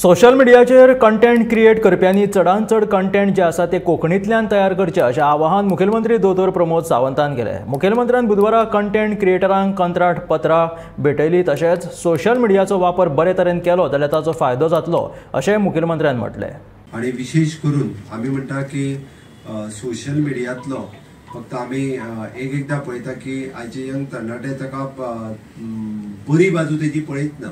Social मिडियाचेर content create करप्यांनी चडांत चड कंटेंट जे आसा ते कोंकणींतल्यान तयार करचे अशें आवाहन मुखेलमंत्री दोतोर प्रमोद सावंतान केलें। मुखेलमंत्र्यान बुधवारा कंटेंट क्रिएटरांक कंत्राट पत्रां भेटयलीं तशेंच सोशल मिडियाचो वापर बरे तरेन केलो जाल्यार ताचो फायदो जातलो अशें मुखेलमंत्र्यान म्हटलें। आणि विशेष करून आमी म्हणटा की सोशल मिडियांतलो फक्त आमी एकदा पळयता की आयचे यंग तरणाटे ताका बरी बाजू तेजी पळयत ना,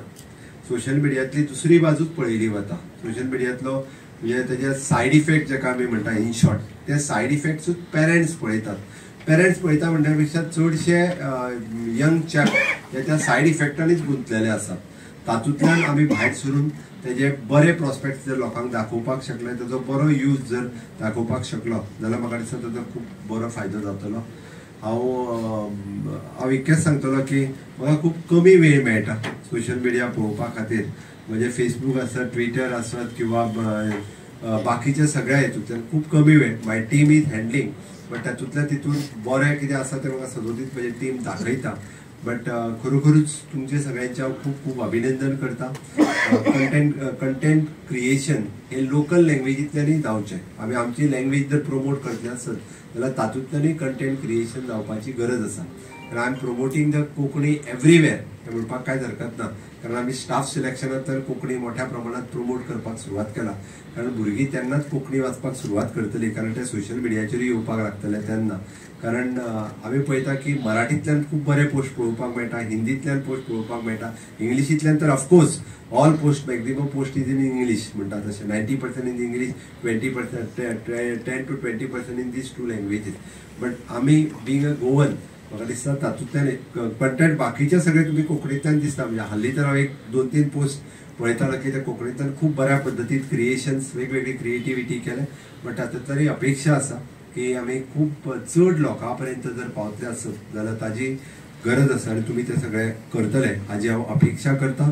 सोशल मिडियांतली दुसरी बाजूच पळयली वता। सोशल मिडियांतलो म्हणजे तेजे सायड इफेक्ट जेका आमी म्हणटा इन शॉर्ट ते सायड इफेक्ट्सूच पेरेंट्स पळयतात। पेरेंट्स पळयता म्हणटा पेक्षा चडशे यंग चॅप त्या सायड इफेक्टांनीच गुंतलेले आसात। तातूंतल्यान आमी भायर सरून तेजे बरे प्रॉस्पेक्ट्स जर लोकांक दाखोवपाक शकले, तेजो बरो यूज जर दाखोवपाक शकलो जाल्यार म्हाका दिसता तेजो खूब बरो फायदो जातलो। हांव इतकेंच सांगतलो की म्हाका खूब कमी वेळ मेळटा सोशल मिडिया पळोवपा खातीर। म्हणजे फेसबूक आसत, ट्विटर आसत किंवा बाकीचे सगळ्या हेतूंतल्यान खूब कमी वेळ माय टीम इज हँडलिंग, बट तितून बरें कितें आसा तें म्हाका सदोदीत म्हजी टीम दाखयता। बट खरोखरूच तुमचे सगळ्यांचे हांव खूब खूब अभिनंदन करता। कंटेंट क्रिएशन हे लोकल लँग्वेजींतल्यानय जावचें। आमी आमची लँग्वेज जर प्रमोट करतले आसत जाल्यार तातूंतल्यानय कंटेंट क्रिएशन जावपाची गरज आसा। कारण I am promoting the Konkani everywhere हें म्हणपाक कांयच हरकत ना, कारण आमी स्टाफ सिलेक्शनांत तर कोंकणी मोठ्या प्रमाणात प्रमोट करपाक सुरवात केला। कारण भुरगीं तेन्नाच कोंकणी वाचपाक सुरवात करतली कारण ते सोशल मिडियाचेर येवपाक लागतले तेन्ना। कारण आमी पळयता की मराठींतल्यान खूब बरे पोस्ट पळोवपाक मेळटा, हिंदींतल्यान पोस्ट पळोवपाक मेळटा, इंग्लिशींतल्यान तर of course all post maximum post is in English म्हणटा तशें 90% in English, 20% 10 to 20% in these two languages. But आमी बींग अ गोवन म्हाका दिसता तातूंतल्यान कंटेंट बाकीचे सगळे तुमी कोंकणींतल्यान दिसता। म्हणजे हालीं तर हांव एक 2-3 पोस्ट पळयतालो की ते कोंकणींतल्यान खूब बऱ्या पद्दतीन क्रिएशन्स वेगवेगळी क्रिएटिविटी केले। बट तातूंतल्यान अपेक्षा आसा की आमी खूब चड लोकां पर्यंत जर पावतले आसत जाल्यार ताजी गरज आसा आणि तुम्ही ते सगळे करतले हाजी हांव अपेक्षा करता।